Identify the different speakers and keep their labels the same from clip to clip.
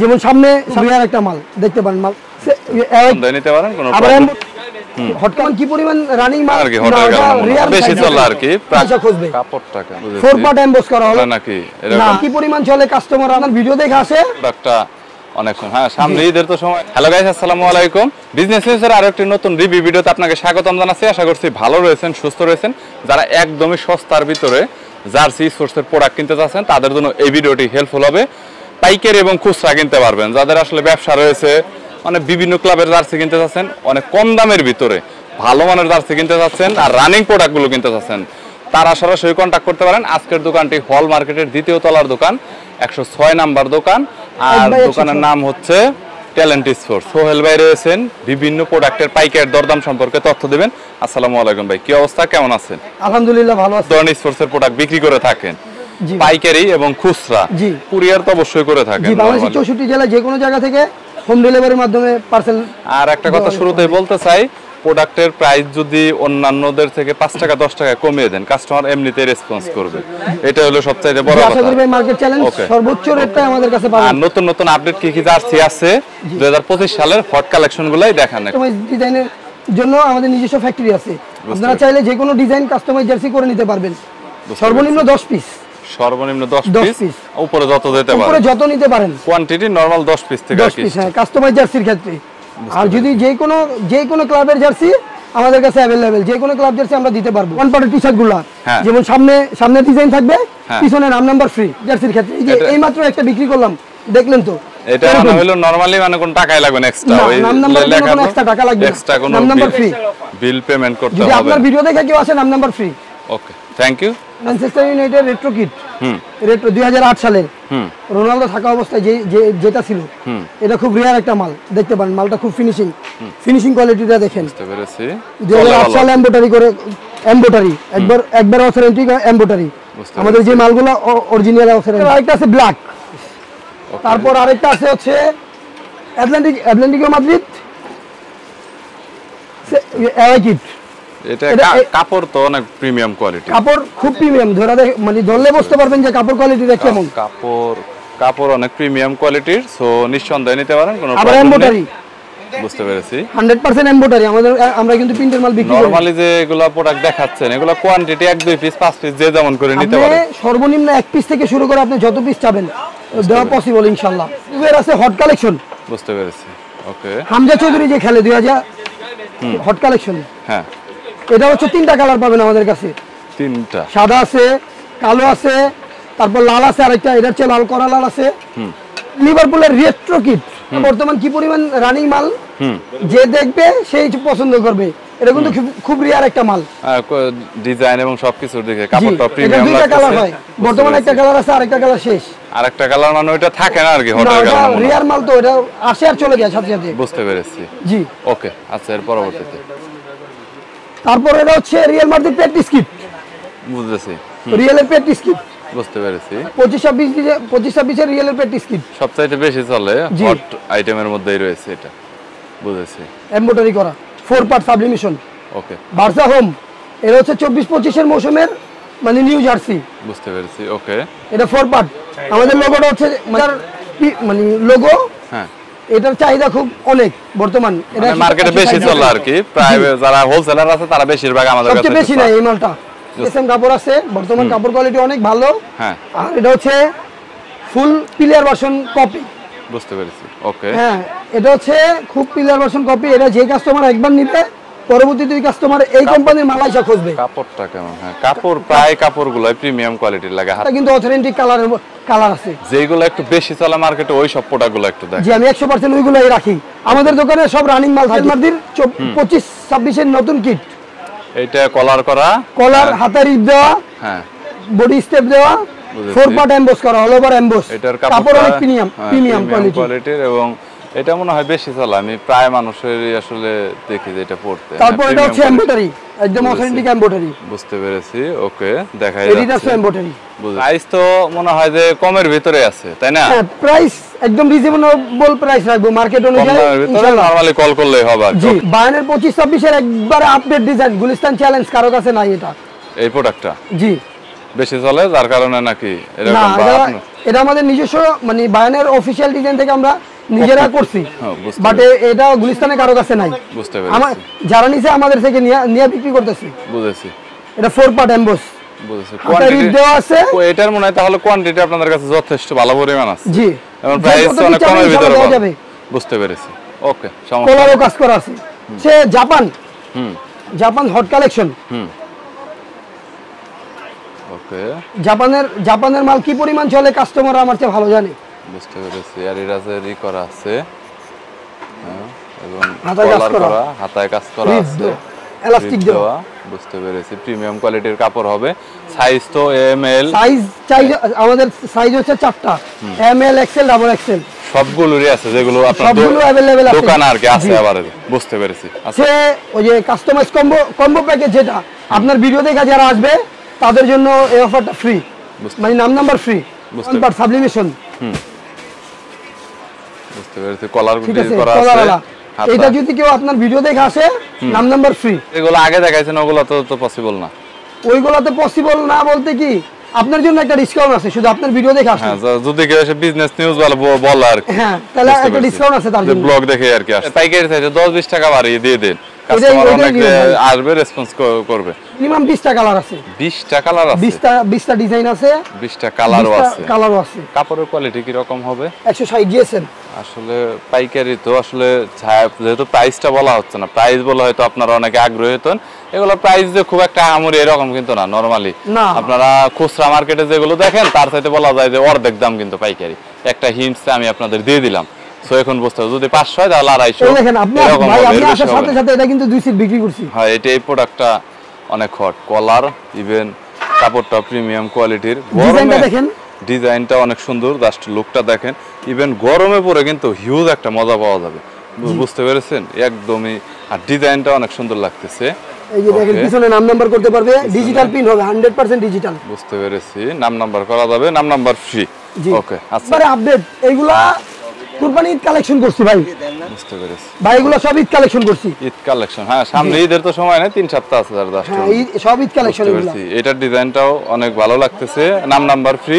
Speaker 1: যেমন সামনে রিয়ার একটা মাল দেখতে পারেন, মাল
Speaker 2: নিতে পারেন কোনো
Speaker 1: আবার হটকান কি পরিমাণ রানিং মাল
Speaker 2: আর কি রিয়ার বেশি চলে আর কি
Speaker 1: প্রাইস খুঁজবে
Speaker 2: কাপড়টা বুঝেছি
Speaker 1: 4 পার্ট এমবস করা হলো
Speaker 2: নাকি
Speaker 1: এরকম কি পরিমাণ চলে কাস্টমার আমার ভিডিও দেখে আসে
Speaker 2: একটা অনেক সময়। হ্যাঁ, সামনে ঈদের তো সময়। হ্যালো গাইস, আসসালামু আলাইকুম। বিজনেস নিউজের আরেকটি নতুন রিভিউ ভিডিওতে আপনাকে স্বাগতম জানাচ্ছি। আশা করছি ভালো রয়েছেন, সুস্থ রয়েছেন। যারা একদমই সস্তার ভিতরে জার্সি স্পোর্টসের প্রোডাক্ট কিনতে চাচ্ছেন তাদের জন্য এই ভিডিওটি হেল্পফুল হবে। পাইকারি এবং খুচরা কিনতে পারবেন। যাদের আসলে ব্যবসা রয়েছে, মানে বিভিন্ন ক্লাবের জার্সি কিনতে চাচ্ছেন অনেক কম দামের ভিতরে, ভালো মানের জার্সি কিনতে চাচ্ছেন আর রানিং প্রোডাক্টগুলো কিনতে চাচ্ছেন, তারা সরাসরি কন্ট্যাক্ট করতে পারেন। আজকের দোকানটি হল মার্কেটের দ্বিতীয় তলার দোকান, 106 নাম্বার দোকান। আর দোকানের নাম হচ্ছে ট্যালেন্ট স্পোর্টস। সোহেল ভাই রয়েছেন, বিভিন্ন প্রোডাক্টের পাইকারি দরদাম সম্পর্কে তথ্য দিবেন। আসসালামু আলাইকুম ভাই, কি অবস্থা, কেমন আছেন?
Speaker 1: আলহামদুলিল্লাহ ভালো আছি।
Speaker 2: ট্যালেন্ট স্পোর্টসের প্রোডাক্ট বিক্রি করে থাকেন পাইকারি এবং খুচরা, কুরিয়ার তো অবশ্যই করে থাকেন।
Speaker 1: জি, বাংলাদেশের 64 জেলায় যে কোনো জায়গা থেকে হোম ডেলিভারির মাধ্যমে পার্সেল।
Speaker 2: আর একটা কথা শুরুতেই বলতে চাই, প্রোডাক্টের প্রাইস যদি অন্যান্যদের থেকে 5 টাকা 10 টাকা কমিয়ে দেন, কাস্টমার এমনিতেই রেসপন্স করবে। এটা হলো সবচেয়ে বড় কথা।
Speaker 1: আশা করি ভাই মার্কেট চ্যালেঞ্জ সর্বোচ্চ রেটটা আমাদের কাছে পাবেন।
Speaker 2: আর নতুন নতুন আপডেট কি কি জার্সি আছে 2025 সালের হট কালেকশনগুলাই দেখান।
Speaker 1: কাস্টমাইজ ডিজাইনের জন্য আমাদের নিজস্ব ফ্যাক্টরি আছে। আপনারা চাইলে যে কোনো ডিজাইন কাস্টমাইজ জার্সি করে নিতে পারবেন। সর্বনিম্ন 10 পিস,
Speaker 2: সর্বনিম্ন 10 পিস, উপরে যত দিতে পারেন,
Speaker 1: উপরে যত নিতে পারেন।
Speaker 2: কোয়ান্টিটি নরমাল 10 পিস থেকে আর কি। 10 পিস,
Speaker 1: হ্যাঁ, কাস্টমাইজ জার্সির ক্ষেত্রে। আর যদি যে কোনো ক্লাবের জার্সি আমাদের কাছে अवेलेबल, যে কোনো ক্লাব জার্সি আমরা দিতে পারবো। ওয়ান পার্টের টি-শার্টগুলো যেমন সামনে ডিজাইন থাকবে, পিছনে নাম নাম্বার ফ্রি জার্সির ক্ষেত্রে। এই যে এইমাত্র একটা বিক্রি করলাম, দেখলেন তো?
Speaker 2: এটা হলো নরমালি মানে কোন টাকাই লাগবে না এক্সট্রা, ওই
Speaker 1: নাম নাম্বার কোনো এক্সট্রা টাকা লাগবে না,
Speaker 2: এক্সট্রা কোনো
Speaker 1: নাম নাম্বার ফ্রি,
Speaker 2: বিল পেমেন্ট করতে হবে।
Speaker 1: যদি আপনার ভিডিও দেখে কেউ আসে, নাম number free.
Speaker 2: Okay, thank you.
Speaker 1: Manchester United retro kit, retro 2008 সালের রোনালদো থাকা অবস্থায় যেটা ছিল, এটা খুব রিয়ার একটা মাল দেখতে পারেন। মালটা খুব ফিনিশিং কোয়ালিটিটা দেখেন। বুঝতে পেরেছি। 2008 সালে এমব্রয়ডারি একবার অথেন্টিক এমব্রয়ডারি। আমাদের যে মালগুলো অরিজিনাল অথেন্টিক। আরেকটা আছে ব্ল্যাক, তারপর আরেকটা আছে হচ্ছে অ্যাটলান্টিকো মাদ্রিদ কিট।
Speaker 2: এটা কাপড় তো অনেক প্রিমিয়াম কোয়ালিটি,
Speaker 1: কাপড় খুব প্রিমিয়াম, মানে ধরলে বুঝতে পারবেন যে কাপড় কোয়ালিটিটা কেমন।
Speaker 2: কাপড় অনেক প্রিমিয়াম কোয়ালিটির, সো নিঃসন্দেহে নিতে পারেন, কোনো
Speaker 1: প্রবলেম নেই। এমব্রয়ডারি,
Speaker 2: বুঝতে পেরেছি,
Speaker 1: 100% এমব্রয়ডারি। আমরা কিন্তু প্রিন্টের মাল বিক্রি করি।
Speaker 2: নরমালি যে এগুলা প্রোডাক্ট দেখাচ্ছেন, এগুলা কোয়ান্টিটি 1-2 পিস 5 পিস যে যেমন করে নিতে পারেন।
Speaker 1: সর্বনিম্ন 1 পিস থেকে শুরু করে আপনি যত পিস চাবেন দেওয়া পসিবল ইনশাআল্লাহ। এর আছে হট কালেকশন। বুঝতে পেরেছি, ওকে। হামজা চৌধুরী যে খেলে 2000 হট কালেকশন। হ্যাঁ, এটা হচ্ছে 3টা কালার পাবেন আমাদের কাছে।
Speaker 2: 3টা,
Speaker 1: সাদা আছে, কালো আছে, তারপর লাল আছে, আরেকটা এটা হচ্ছে লাল করা লাল আছে। লিভারপুলের রেট্রো কিট বর্তমান কি পরিমাণ রানিং মাল, যে দেখবে সেই পছন্দ করবে। এটা কিন্তু খুব রিয়ার একটা মাল,
Speaker 2: ডিজাইন এবং সবকিছুর দিকে কাপড়টা প্রিমিয়াম লাগছে।
Speaker 1: দুইটা কালার হয় বর্তমানে, একটা কালার আছে, আরেকটা কালার শেষ।
Speaker 2: আরেকটা কালার মানে ওটা থাকে না আর কি, হটের কালার
Speaker 1: রিয়ার মাল তো, এটা আসে আর চলে যায় সাথে সাথে।
Speaker 2: বুঝতে পেরেছি, জি, ওকে। আচ্ছা, এর পরবর্তীতে
Speaker 1: তারপর এটা হচ্ছে রিয়েল মাদ্রিদ প্র্যাকটিস কিট।
Speaker 2: বুঝতেছি,
Speaker 1: রিয়েলের প্র্যাকটিস কিট।
Speaker 2: বুঝতে পেরেছি,
Speaker 1: 25-26 এর রিয়েলের প্র্যাকটিস কিট
Speaker 2: সবচাইতে বেশি চলে, হট আইটেমের মধ্যেই রয়েছে এটা। বুঝেছি,
Speaker 1: এমব্রয়ডারি করা 4 পার্ট সাবলিমেশন।
Speaker 2: ওকে।
Speaker 1: বার্সা হোম, এটা হচ্ছে 24-25 এর মৌসুমের মানে নিউ জার্সি।
Speaker 2: বুঝতে পেরেছি, ওকে।
Speaker 1: এটা 4 পার্ট। আমাদের লোগোটা হচ্ছে মানে লোগো, হ্যাঁ, এটার চাহিদা খুব অনেক বর্তমান। এটা
Speaker 2: মার্কেটে বেশি চলে আর কি, প্রায় যারা হোলসেলার আছে তারা বেশিরভাগ আমাদের কাছে
Speaker 1: বেশি না। এই মালটা এসএম কাপড় আছে বর্তমান, কাপড় কোয়ালিটি অনেক ভালো। হ্যাঁ, আর এটা হচ্ছে ফুল প্লেয়ার ভার্সন কপি।
Speaker 2: বুঝতে পেরেছি, ওকে।
Speaker 1: হ্যাঁ, এটা হচ্ছে খুব প্লেয়ার ভার্সন কপি। এটা যে কাস্টমার একবার নিবে, পরবর্তী দুই কাস্টমার এই কোম্পানির মাল আইসা খুঁজবে।
Speaker 2: কাপড়টা কেমন? হ্যাঁ, কাপড় প্রায় কাপড়গুলো প্রিমিয়াম কোয়ালিটির লাগে,
Speaker 1: এটা কিন্তু অথেন্টিক কালার আছে।
Speaker 2: যেগুলো একটু বেশি চলে মার্কেটে, ওই সব প্রোডাক্টগুলো একটু দেখেন।
Speaker 1: জি, আমি 100% ওইগুলাই রাখি আমাদের দোকানে। সব রানিং মাল থাকে। মার্কেটের 25-26 এর নতুন কিট।
Speaker 2: এটা কলার করা,
Speaker 1: কলার হাতের রিপ দেওয়া, হ্যাঁ, বডি স্টেপ দেওয়া, 4 পার্ট এমবস করা, অল ওভার এমবস।
Speaker 2: এটার
Speaker 1: কাপড় অনেক প্রিমিয়াম
Speaker 2: কোয়ালিটির, এবং এটা মনে হয় বেশি চলে। আমি প্রায় মানুষেরই আসলে দেখি যে এটা পড়তে।
Speaker 1: তারপর এটা হচ্ছে এমব্রয়ডারি, একদম অথেন্টিক এমব্রয়ডারি।
Speaker 2: বুঝতে পেরেছি, ওকে। দেখাই
Speaker 1: এটা হচ্ছে এমব্রয়ডারি।
Speaker 2: প্রাইস তো মনে হয় যে কমের ভিতরে আছে, তাই না?
Speaker 1: হ্যাঁ, প্রাইস একদম রিজনেবল প্রাইস রাখবো মার্কেট অনুযায়ী।
Speaker 2: ইনশাআল্লাহ নরমালি কল করলেই হবে।
Speaker 1: জি, বায়ানের 25-26 এর একবারে আপডেট ডিজাইন, গুলিস্তান চ্যালেঞ্জ কারো কাছে নাই এটা,
Speaker 2: এই প্রোডাক্টটা।
Speaker 1: জি,
Speaker 2: বেশি চলে, যার কারণে নাকি
Speaker 1: না
Speaker 2: এরকম
Speaker 1: এটা আমাদের নিজস্ব মানে বায়ানের অফিশিয়াল ডিজাইন থেকে আমরা নিজেরা করছি, বাট এটা গুলিস্তানে কারো কাছে নাই।
Speaker 2: বুঝতে পেরেছি।
Speaker 1: যারা নিছে আমাদের থেকে নিয়ে বিক্রি করতেছি।
Speaker 2: বুঝেছি।
Speaker 1: এটা 4 পার্ট এমবস।
Speaker 2: বুঝেছি। কোয়ান্টিটি দেওয়া আছে। এটার মনে হয় তাহলে কোয়ান্টিটি আপনাদের কাছে যথেষ্ট ভালো পরিমাণ আছে।
Speaker 1: জি।
Speaker 2: এবং প্রাইস অনেক কমের ভিতরে পাওয়া যাবে। বুঝতে পেরেছি। ওকে, সমস্যা নেই।
Speaker 1: কলারও কাজ করা আছে। সে Japan. Japan hot collection. Okay. জাপানের মাল কি পরিমাণ চলে কাস্টমার আমার চেয়ে ভালো জানে।
Speaker 2: বুঝতে পেরেছি। আর এরাজেরই করা আছে। হ্যাঁ, এবং হাতায় কাজ করা আছে।
Speaker 1: এলাস্টিক দেওয়া।
Speaker 2: বুঝতে পেরেছি। প্রিমিয়াম কোয়ালিটির কাপড় হবে। সাইজ তো এম এল
Speaker 1: সাইজ আমাদের সাইজ হচ্ছে 4টা, M L XL double XL
Speaker 2: সবগুলোরই আছে, যেগুলো আপনার
Speaker 1: সবগুলো अवेलेबल আছে
Speaker 2: দোকানে আর কি আছে। আবার বুঝতে পেরেছি।
Speaker 1: আচ্ছা, ওই যে কাস্টমাইজ কম্বো প্যাকেজ যেটা আপনার ভিডিও দেখে যারা আসবে তাদের জন্য এই অফারটা ফ্রি, মানে number free, one part sublimation.
Speaker 2: বুঝতে পেরেছি। কলার গুলো করা আছে।
Speaker 1: এটা যদি কেউ আপনার ভিডিও দেখে আসে নাম্বার ফ্রি।
Speaker 2: এগুলো আগে দেখাইছেন, ওগুলো তো পসিবল না।
Speaker 1: ওইগুলোতে পসিবল না বলতে কি আপনার জন্য একটা ডিসকাউন্ট আছে, শুধু আপনার ভিডিও দেখে আসে।
Speaker 2: হ্যাঁ, যদি কেউ এসে বিজনেস নিউজ বলে আর কি।
Speaker 1: হ্যাঁ, তাহলে একটা ডিসকাউন্ট আছে তার জন্য।
Speaker 2: ব্লগ দেখে আর কি আসে। পাইকারি চাইছে 10-20 টাকা বাড়িয়ে দিয়ে দেন, কাস্টমার অনেক আসবে, রেসপন্স করবে।
Speaker 1: মিনিমাম 20টা কালার আছে।
Speaker 2: 20টা কালার আছে।
Speaker 1: 20টা ডিজাইন আছে।
Speaker 2: 20টা কালারও আছে।
Speaker 1: কালারও আছে।
Speaker 2: কাপড়ের কোয়ালিটি কি রকম হবে?
Speaker 1: 160 জিএসএম।
Speaker 2: আসলে পাইকারি তো আসলে যেহেতু প্রাইসটা বলা হচ্ছে না, প্রাইস বলা হয়তো আপনারা অনেকে আগ্রহী হতেন। এগুলো প্রাইস যে খুব একটা আমরি এরকম কিন্তু না। নরমালি আপনারা খুচরা মার্কেটে যেগুলো দেখেন তার সাথে বলা যায় যে অর্ধেক দাম কিন্তু পাইকারি। একটা হিন্টস আমি আপনাদের দিয়ে দিলাম। সো এখন বুঝতে হবে, যদি 500 হয় তাহলে 250।
Speaker 1: দেখেন আপনি আসার সাথে সাথে এটা কিন্তু 2 সিট বিক্রি করছি।
Speaker 2: হ্যাঁ, এই প্রোডাক্টটা অনেক হট। কলার ইভেন কাপড়টা প্রিমিয়াম কোয়ালিটির।
Speaker 1: ডিজাইনটা দেখেন,
Speaker 2: ডিজাইনটা অনেক সুন্দর, জাস্ট লুকটা দেখেন। ইভেন গরমে পরে কিন্তু হিউজ একটা মজা পাওয়া যাবে। বুঝতে পেরেছেন? একদমই। আর ডিজাইনটা অনেক সুন্দর লাগতেছে।
Speaker 1: এই যে দেখেন পিছনে নাম্বার করতে পারবে, ডিজিটাল প্রিন্ট হবে, 100% ডিজিটাল।
Speaker 2: বুঝতে পেরেছি। নাম্বার করা যাবে, নাম্বার ফ্রি। ওকে, আচ্ছা।
Speaker 1: আপডেট এইগুলা কুরবানি ঈদ কালেকশন করছি ভাই।
Speaker 2: বুঝতে পেরেছি
Speaker 1: ভাই, এগুলো সব ঈদ কালেকশন করছি।
Speaker 2: ঈদ কালেকশন। হ্যাঁ, সামনে ঈদের তো সময় নেই, 3 সপ্তাহ আছে।
Speaker 1: হ্যাঁ, সব ঈদ কালেকশন এগুলো।
Speaker 2: এটার ডিজাইনটাও অনেক ভালো লাগতেছে। নাম্বার ফ্রি,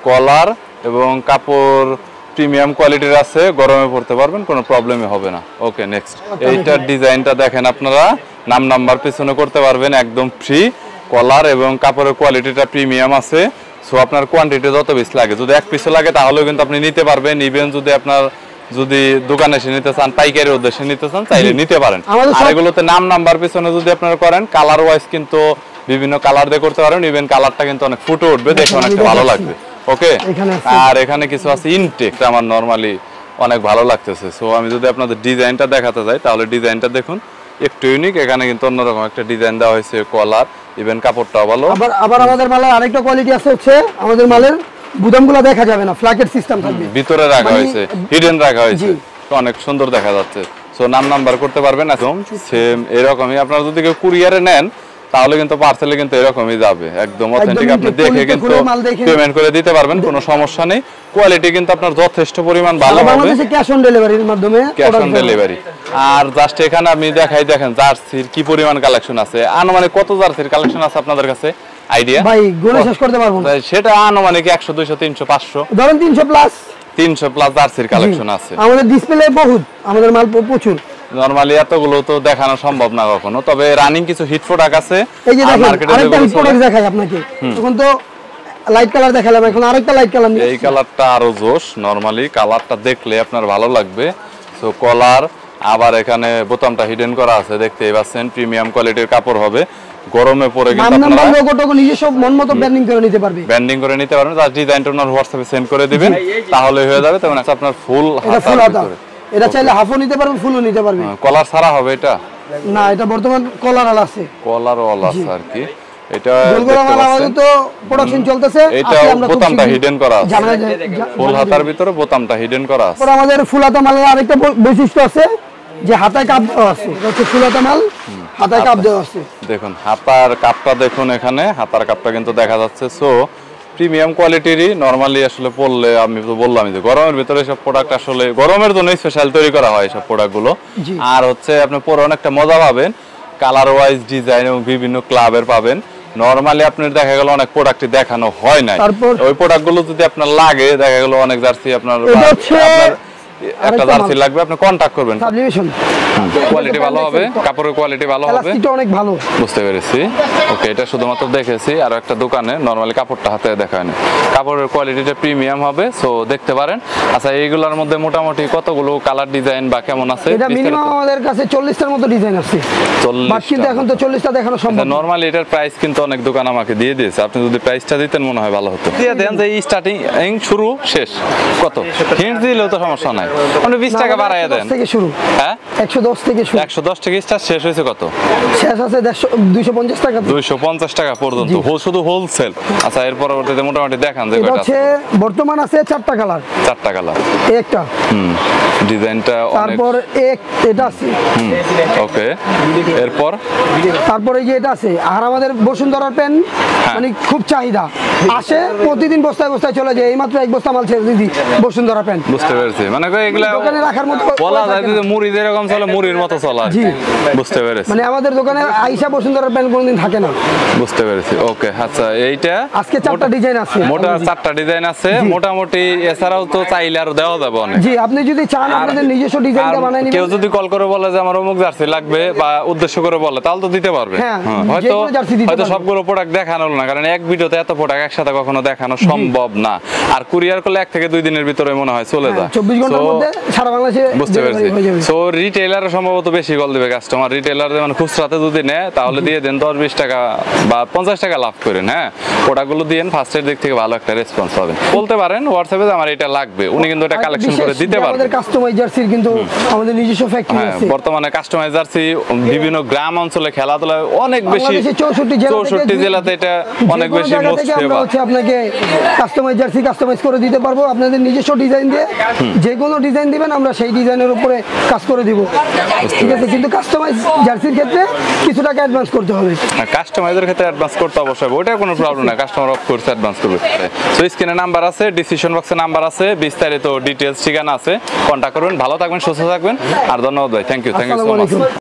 Speaker 2: কলার এবং কাপড় প্রিমিয়াম কোয়ালিটির আছে। গরমে পড়তে পারবেন, কোনো প্রবলেমই হবে না। ওকে, নেক্সট। এইটার ডিজাইনটা দেখেন আপনারা। নাম্বার পিছনে করতে পারবেন, একদম ফ্রি। কলার এবং কাপড়ের কোয়ালিটিটা প্রিমিয়াম আছে। সো আপনার কোয়ান্টিটি যত বেশি লাগে, যদি 1 পিসও লাগে তাহলেও কিন্তু আপনি নিতে পারবেন। ইভেন যদি দোকানে এসে নিতে চান, পাইকারি উদ্দেশ্যে নিতে চান, চাইলে নিতে পারেন। আর এগুলোতে নাম্বার পিছনে যদি আপনারা করেন, কালার ওয়াইজ কিন্তু বিভিন্ন কালার দিয়ে করতে পারেন। ইভেন কালারটা কিন্তু অনেক ফুটে উঠবে, দেখে অনেকটা ভালো লাগবে। ওকে। আর এখানে কিছু আছে ইনটেক, আমার নরমালি অনেক ভালো লাগতেছে। সো আমি যদি আপনাদের ডিজাইনটা দেখাতে যাই, তাহলে ডিজাইনটা দেখুন, একটু ইউনিক। এখানে কিন্তু অন্যরকম একটা ডিজাইন দেওয়া হয়েছে। কলার ইভেন কাপড়টাও ভালো। আবার
Speaker 1: আমাদের মালের আরেকটা কোয়ালিটি আছে, হচ্ছে আমাদের মালের বুদামগুলো দেখা যাবে না, ফ্ল্যাকেট সিস্টেম থাকবে,
Speaker 2: ভিতরে রাখা হয়েছে, হিডেন রাখা হয়েছে, অনেক সুন্দর দেখা যাচ্ছে। সো নাম্বার করতে পারবেন একদম সেম এরকমই। আপনারা যদি কেউ কুরিয়ারে নেন তাহলে কিন্তু পার্সেলে কিন্তু এরকমই যাবে, একদম অথেন্টিক। আপনি দেখে কিন্তু পেমেন্ট করে দিতে পারবেন, কোনো সমস্যা নেই। কোয়ালিটি কিন্তু আপনার যথেষ্ট পরিমাণ ভালো হবে।
Speaker 1: বাংলাদেশে ক্যাশ অন ডেলিভারির মাধ্যমে,
Speaker 2: ক্যাশ অন ডেলিভারি। আর জাস্ট এখানে আমি দেখেন জার্সির কি পরিমাণ কালেকশন আছে। আনুমানিক কত জার্সির কালেকশন আছে আপনাদের কাছে আইডিয়া?
Speaker 1: ভাই গুণে শেষ করতে পারবো না।
Speaker 2: সেটা আনুমানিক 100 200 300 500,
Speaker 1: ধরেন 300 প্লাস।
Speaker 2: 300 প্লাস জার্সির কালেকশন আছে।
Speaker 1: আমাদের ডিসপ্লে বহুত, আমাদের মাল প্রচুর।
Speaker 2: নরমালি এতগুলো তো দেখানো সম্ভব না কখনো, তবে রানিং কিছু হিট প্রোডাক্ট আছে।
Speaker 1: এই যে দেখেন আরেকটা হিট প্রোডাক্ট দেখাই আপনাকে। তখন তো লাইট কালার দেখালাম, এখন আরেকটা লাইট কালার।
Speaker 2: এই কালারটা আরো জোশ। নরমালি কালারটা দেখলে আপনার ভালো লাগবে। সো কলার, আবার এখানে বোতামটা হিডেন করা আছে, দেখতেই পাচ্ছেন। প্রিমিয়াম কোয়ালিটির কাপড় হবে। গরমে পরে কিন্তু আপনারা
Speaker 1: লোগোটাকে নিজস্ব মনমতো ব্র্যান্ডিং করে নিতে পারবে।
Speaker 2: ব্র্যান্ডিং করে নিতে পারবেন। তার ডিজাইনটা ওনার হোয়াটসঅ্যাপে সেন্ড করে দিবেন, তাহলে হয়ে যাবে। তখন আপনার ফুল হাতা।
Speaker 1: এটা চাইলে হাফও নিতে পারবেন, ফুলও নিতে পারবেন।
Speaker 2: কলার ছাড়া হবে এটা?
Speaker 1: না, এটা বর্তমান কলার আলা আছে।
Speaker 2: কলার ওয়ালা আছে আর কি। এটা
Speaker 1: আমাদের তো প্রোডাকশন চলতেছে।
Speaker 2: এটা বোতামটা হিডেন করা আছে, ফুল হাতার ভিতরে বোতামটা হিডেন করা আছে।
Speaker 1: পরে আমাদের ফুল হাতা মালের আরেকটা বৈশিষ্ট্য আছে যে হাতায় কাপ দেওয়া আছে। এটা হচ্ছে ফুল হাতা মাল, হাতায় কাপ দেওয়া আছে।
Speaker 2: দেখুন হাতার কাপটা দেখুন, এখানে হাতার কাপটা কিন্তু দেখা যাচ্ছে। So premium কোয়ালিটিরই। নরমালি আসলে পড়লে আমি তো বললাম যে গরমের ভিতরে সব প্রোডাক্ট আসলে গরমের জন্য স্পেশাল তৈরি করা হয় সব প্রোডাক্টগুলো। আর হচ্ছে আপনি পরে অনেকটা মজা পাবেন। কালার ওয়াইজ ডিজাইন এবং বিভিন্ন ক্লাবের পাবেন। নরমালি আপনার দেখা গেল অনেক প্রোডাক্টই দেখানো হয় নাই,
Speaker 1: তারপর
Speaker 2: ওই প্রোডাক্টগুলো যদি আপনার লাগে, দেখা গেল অনেক জার্সি আপনার
Speaker 1: এটা হচ্ছে
Speaker 2: একটা জার্সি লাগবে, আপনি কন্টাক্ট করবেন,
Speaker 1: সাবলিমেশন
Speaker 2: কোয়ালিটি ভালো হবে, কাপড়ের কোয়ালিটি ভালো হবে,
Speaker 1: এলাস্টিকটা অনেক ভালো।
Speaker 2: বুঝতে পেরেছি। ওকে, এটা শুধুমাত্র দেখেছি, আর একটা দোকানে নরমালি কাপড়টা হাতে দেখায় না, কাপড়ের কোয়ালিটিটা প্রিমিয়াম হবে, সো দেখতে পারেন। আচ্ছা, এইগুলোর মধ্যে মোটামুটি কতগুলো কালার ডিজাইন বা কেমন আছে?
Speaker 1: এটা মিনিমাম আমাদের কাছে 40টার মতো ডিজাইন আছে, বাট কিন্তু এখন তো 40টা দেখানো সম্ভব না।
Speaker 2: নরমালি এটার প্রাইস কিন্তু অনেক দোকান আমাকে দিয়ে দিয়েছে, আপনি যদি প্রাইসটা দিতেন মনে হয় ভালো হতো। দিয়ে দেন যে স্টার্টিং শুরু শেষ কত, হিন্ট দিলেও তো সমস্যা নাই, আপনি 20 টাকা বাড়াইয়া দেন।
Speaker 1: 110 থেকে শুরু,
Speaker 2: হ্যাঁ
Speaker 1: 110 থেকে শুরু,
Speaker 2: 110 থেকে স্টার্ট, শেষ হয়েছে কত?
Speaker 1: শেষ আছে 250 টাকা,
Speaker 2: 250 টাকা পর্যন্ত, শুধু হোলসেল। আচ্ছা, এর পরবর্তীতে মোটামুটি দেখান যে
Speaker 1: এটা হচ্ছে বর্তমান আছে 4টা কালার,
Speaker 2: 4টা কালার,
Speaker 1: একটা
Speaker 2: ডিজাইনটা অনেক,
Speaker 1: তারপর এটা আছে,
Speaker 2: ওকে, এরপর
Speaker 1: তারপর এই যে এটা আছে। আর আমাদের বসুন্ধরার পেন মানে খুব চাহিদা, আসে প্রতিদিন বস্তায় বস্তায় চলে যায়, এইমাত্র 1 বস্তা মাল ছেড়ে দিদি বসুন্ধরা পেন।
Speaker 2: বুঝতে পেরেছি, মানে এগুলা
Speaker 1: দোকানে রাখার মতো
Speaker 2: বলা যায় যে মুড়ি যেরকম চলে মুড়ির মতো চলে আর কি। বুঝতে পেরেছি,
Speaker 1: মানে আমাদের দোকানে আইসা বসুন্ধরার পেন কোনদিন থাকে না।
Speaker 2: বুঝতে পেরেছি, ওকে। আচ্ছা, এইটা
Speaker 1: আজকে 4টা ডিজাইন আছে,
Speaker 2: মোটা 4টা ডিজাইন আছে মোটামুটি, এছাড়াও তো চাইলে আরো দেওয়া যাবে অনেক।
Speaker 1: জি, আপনি যদি চান আপনাদের নিজস্ব ডিজাইনটা বানাই নিবেন।
Speaker 2: কেউ যদি কল করে বলে যে আমার অমুক জার্সি লাগবে বা উদ্দেশ্য করে বলে, তাহলে তো দিতে পারবে। হয়তো সবগুলো প্রোডাক্ট দেখানো না, কারণ এক ভিডিওতে এত প্রোডাক্ট একসাথে কখনো দেখানো সম্ভব না, আর কুরিয়ার করলে 1 থেকে 2 দিনের ভিতরে মনে হয় চলে যায়,
Speaker 1: 24 ঘন্টার মধ্যে সারা বাংলাদেশে।
Speaker 2: বুঝতে পেরেছি। সো রিটেইলার সম্ভবত বেশি কল দিবে কাস্টমার, রিটেইলার যেমন খুচরাতে যদি নেয় তাহলে দিয়ে দেন 10-20 টাকা বা 50 টাকা লাভ করেন। হ্যাঁ, প্রোডাক্টগুলো দিয়েন, ফার্স্টের দিক থেকে ভালো একটা রেসপন্স পাবেন। বলতে পারেন হোয়াটসঅ্যাপে আমার এটা লাগবে, উনি কিন্তু এটা কালেকশন করে দিতে পারবেন।
Speaker 1: আমাদের কাস্টমাইজ জার্সির কিন্তু আমাদের নিজস্ব ফ্যাক্টরি আছে।
Speaker 2: বর্তমানে কাস্টমাইজ জার্সি বিভিন্ন গ্রাম অঞ্চলে খেলাধুলায় অনেক বেশি,
Speaker 1: 64
Speaker 2: জেলাতে এটা অনেক বেশি মোস্ট
Speaker 1: আমরা হচ্ছে আপনাকে কাস্টমাইজ জার্সি কাস্টমাইজ করে দিতে পারবো, আপনাদের নিজস্ব ডিজাইন দিয়ে যে কোনো ডিজাইন দিবেন আমরা সেই ডিজাইনের উপরে কাজ করে দিব, ঠিক আছে। কিন্তু কাস্টমাইজ জার্সির ক্ষেত্রে কিছু টাকা অ্যাডভান্স করতে হবে।
Speaker 2: কাস্টমাইজের ক্ষেত্রে অ্যাডভান্স করতে অবশ্যই হবে, ওটা কোনো প্রবলেম না, কাস্টমার অফ কোর্স অ্যাডভান্স করবে। সো স্ক্রিনে নাম্বার আছে, ডিসক্রিপশন বক্সে নাম্বার আছে, বিস্তারিত ডিটেইলস ঠিকানা আছে, কন্টাক্ট করবেন। ভালো থাকবেন, সুস্থ থাকবেন, আর ধন্যবাদ ভাই, থ্যাংক ইউ সো মাচ।